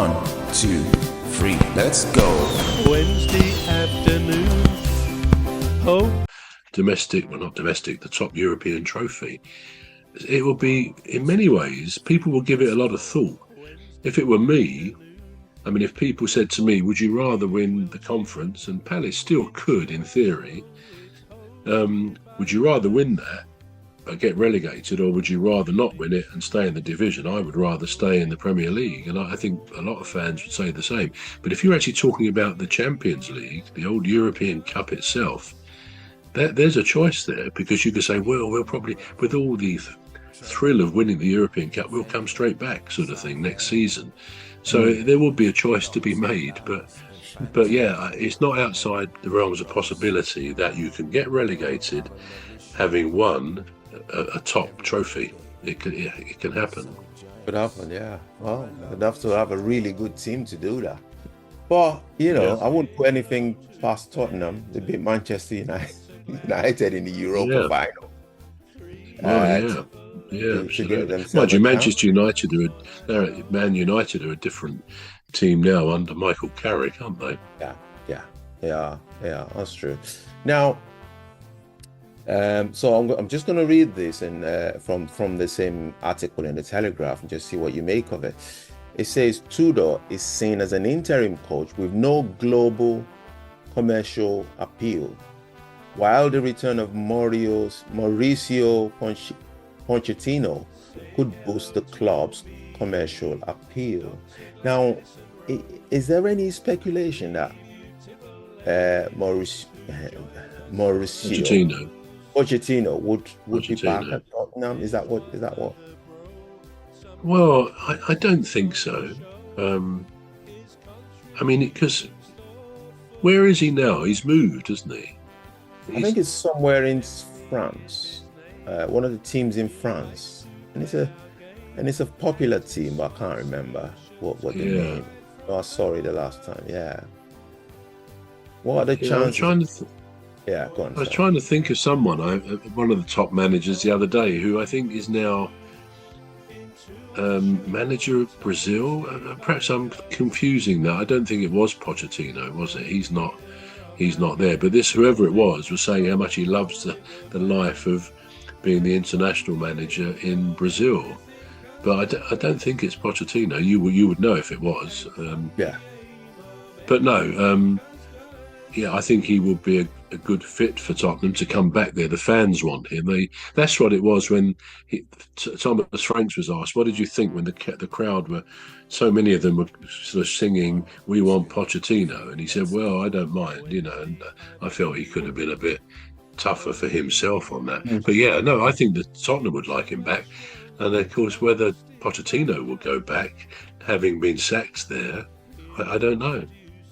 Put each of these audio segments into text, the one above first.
1, 2, 3, let's go. Wednesday afternoon. Oh. Domestic, well, not domestic, the top European trophy. It will be, in many ways, people will give it a lot of thought. If it were me, I mean, if people said to me, would you rather win the conference, and Palace still could in theory, would you rather win that but get relegated, or would you rather not win it and stay in the division? I would rather stay in the Premier League, and I think a lot of fans would say the same. But if you're actually talking about the Champions League, the old European Cup itself, there's a choice there, because you could say, well, we'll probably, with all the thrill of winning the European Cup, we'll come straight back, sort of thing, next season. So there will be a choice to be made, but yeah, it's not outside the realms of possibility that you can get relegated having won a top trophy. It can happen. Could happen, yeah. Well, you'd have to have a really good team to do that. But you know, I wouldn't put anything past Tottenham. They beat Manchester United in the Europa final. Absolutely. Mind you, Manchester United Man United are a different team now under Michael Carrick, aren't they? Yeah, that's true. Now, so I'm just going to read this and from the same article in the Telegraph and just see what you make of it. It says Tudor is seen as an interim coach with no global commercial appeal, while the return of Mauricio Pochettino could boost the club's commercial appeal. Now, is there any speculation that Mauricio Pochettino would be back at Tottenham? Is that what? Well, I don't think so. I mean, because where is he now? He's moved, hasn't he? I think it's somewhere in France, one of the teams in France, and it's a popular team, but I can't remember what the name. Oh, sorry, the last time. Yeah. What are the chances? Go on. I was trying to think of someone, one of the top managers the other day, who I think is now manager of Brazil. Perhaps I'm confusing that. I don't think it was Pochettino, was it? He's not there. But this, whoever it was saying how much he loves the life of being the international manager in Brazil. But I don't think it's Pochettino. You would know if it was. But no. I think he would be a good fit for Tottenham to come back there. The fans want him. That's what it was when Thomas Franks was asked, what did you think when the crowd were, so many of them were sort of singing, we want Pochettino? And he said, well, I don't mind, and I felt he could have been a bit tougher for himself on that. But I think that Tottenham would like him back. And of course, whether Pochettino will go back, having been sacked there, I don't know.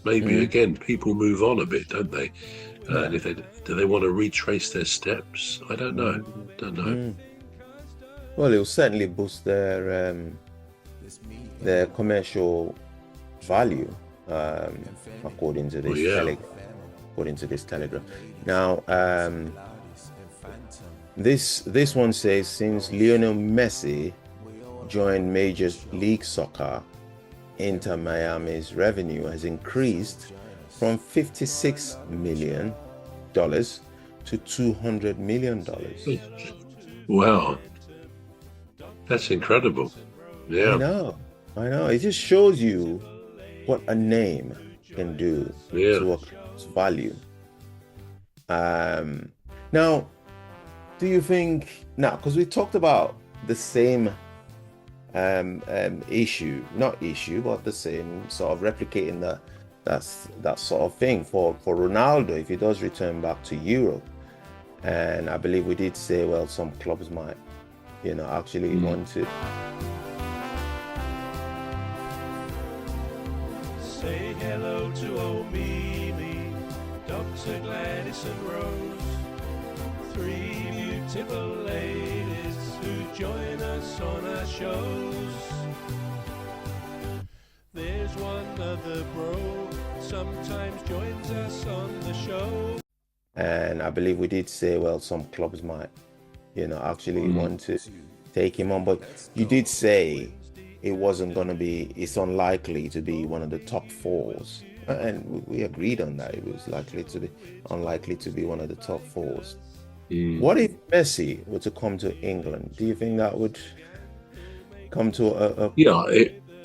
Maybe again, people move on a bit, don't they? And if do they want to retrace their steps? I don't know. Well, it will certainly boost their commercial value, according to this Telegraph. Now, this one says, since Lionel Messi joined Major League Soccer, Inter Miami's revenue has increased from $56 million to $200 million. Wow, that's incredible. Yeah, I know. It just shows you what a name can do to a club's value. Now, do you think because we talked about the same not issue, but the same sort of replicating that sort of thing for Ronaldo if he does return back to Europe. And I believe we did say, well, some clubs might, actually want to. Say hello to old Mimi, Dr. Gladys and Rose, three beautiful ladies who join us on our shows. There's one other bro, sometimes joins us on the show. And I believe we did say, well, some clubs might, actually want to take him on. But you did say it's unlikely to be one of the top fours. And we agreed on that. It was unlikely to be one of the top fours. What if Messi were to come to England? Do you think that would come to a Yeah,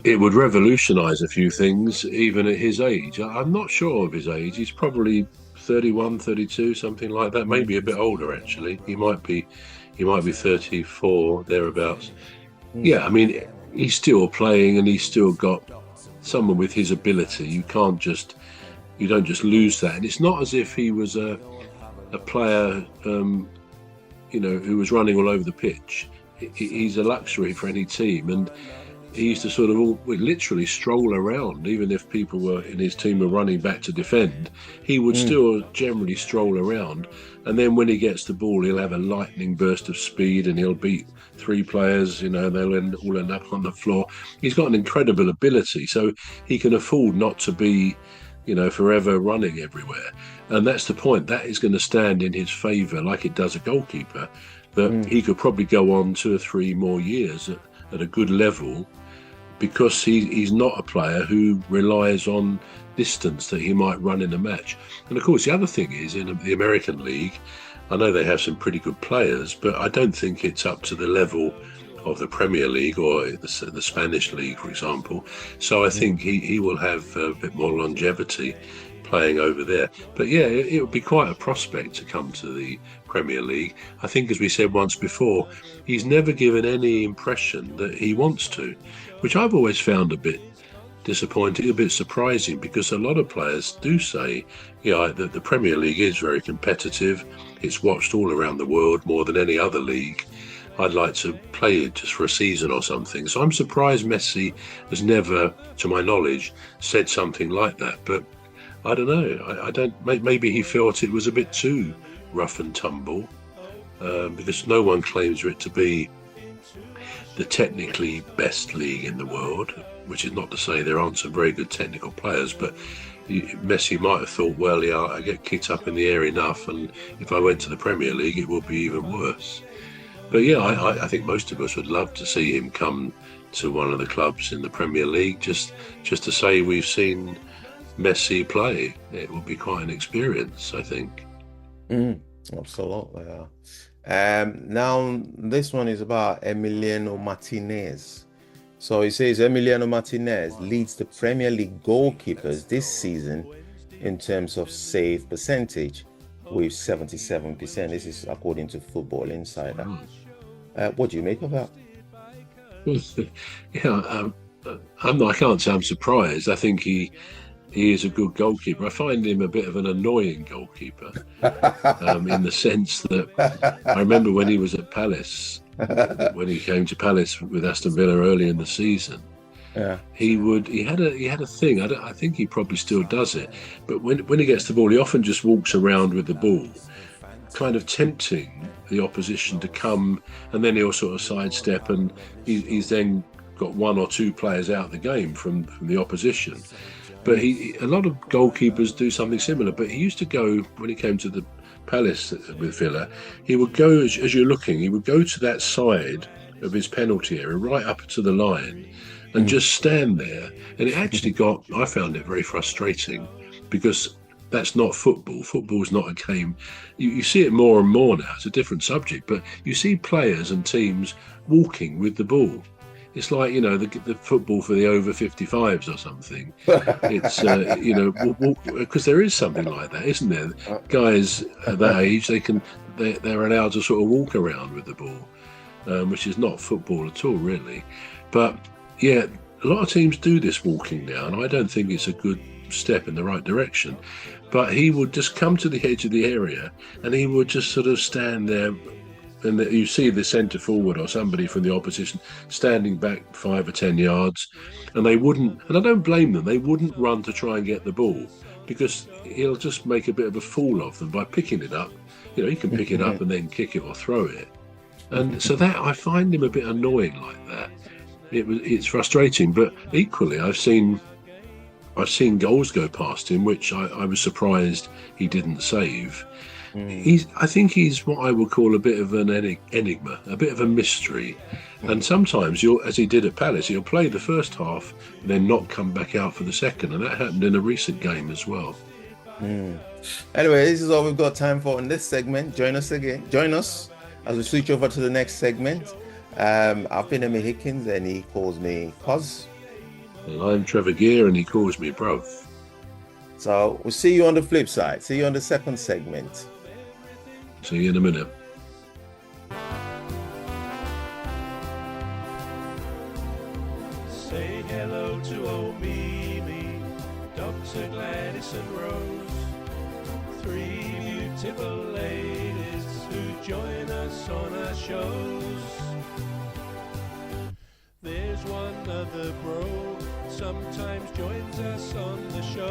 it would revolutionise a few things, even at his age. I'm not sure of his age. He's probably 31, 32, something like that. Maybe a bit older, actually. He might be 34, thereabouts. Yeah, I mean, he's still playing, and he's still got someone with his ability. You don't just lose that. And it's not as if he was a player, who was running all over the pitch. He's a luxury for any team, and he used to sort of literally stroll around. Even if people were in his team were running back to defend, he would still generally stroll around. And then when he gets the ball, he'll have a lightning burst of speed, and he'll beat three players. They'll all end up on the floor. He's got an incredible ability, so he can afford not to be, forever running everywhere. And that's the point. That is going to stand in his favour, like it does a goalkeeper. That he could probably go on 2 or 3 more years at a good level, because he's not a player who relies on distance that he might run in a match. And of course, the other thing is, in the American League, I know they have some pretty good players, but I don't think it's up to the level of the Premier League or the Spanish League, for example. So I think he will have a bit more longevity playing over there. But yeah, it would be quite a prospect to come to the Premier League. I think, as we said once before, he's never given any impression that he wants to, which I've always found a bit disappointing, a bit surprising, because a lot of players do say, that the Premier League is very competitive. It's watched all around the world more than any other league. I'd like to play it just for a season or something. So I'm surprised Messi has never, to my knowledge, said something like that. But I don't know. I don't. Maybe he felt it was a bit too rough and tumble, because no one claims for it to be the technically best league in the world, which is not to say there aren't some very good technical players, but Messi might have thought, well, yeah, I get kicked up in the air enough, and if I went to the Premier League, it would be even worse. But yeah, I think most of us would love to see him come to one of the clubs in the Premier League, just to say we've seen Messi play. It would be quite an experience, I think. Absolutely. Now, this one is about Emiliano Martinez. So it says Emiliano Martinez leads the Premier League goalkeepers this season in terms of save percentage with 77%. This is according to Football Insider. What do you make of that? I can't say I'm surprised. I think he is a good goalkeeper. I find him a bit of an annoying goalkeeper, in the sense that I remember when he was at Palace, when he came to Palace with Aston Villa early in the season. Yeah, he had a thing. I think he probably still does it, but when he gets the ball, he often just walks around with the ball, kind of tempting the opposition to come, and then he'll sort of sidestep, and he's then got 1 or 2 players out of the game from the opposition. But a lot of goalkeepers do something similar. But he used to go, when he came to the Palace with Villa, he would go, as you're looking, he would go to that side of his penalty area, right up to the line, and just stand there. And it actually I found it very frustrating, because that's not football. Football's not a game. You see it more and more now. It's a different subject, but you see players and teams walking with the ball. It's like, the football for the over 55s or something. It's, because there is something like that, isn't there? Guys at that age, they're allowed to sort of walk around with the ball, which is not football at all, really. But yeah, a lot of teams do this walking now, and I don't think it's a good step in the right direction. But he would just come to the edge of the area, and he would just sort of stand there. And you see the centre forward or somebody from the opposition standing back 5 or 10 yards, and they wouldn't, and I don't blame them, they wouldn't run to try and get the ball, because he'll just make a bit of a fool of them by picking it up. He can pick it up and then kick it or throw it. And so that, I find him a bit annoying like that. It's frustrating, but equally I've seen goals go past him, which I was surprised he didn't save. I think he's what I would call a bit of an enigma, a bit of a mystery. And sometimes as he did at Palace, he'll play the first half, and then not come back out for the second, and that happened in a recent game as well. Anyway, this is all we've got time for in this segment. Join us as we switch over to the next segment. I've been Emmy Hikins, and he calls me Cos. And I'm Trevor Gear, and he calls me bro. So we'll see you on the flip side. See you on the second segment. See you in a minute. Say hello to old Mimi, Dr. Gladys and Rose. Three beautiful ladies who join us on our shows. There's one other bro, sometimes joins us on the show.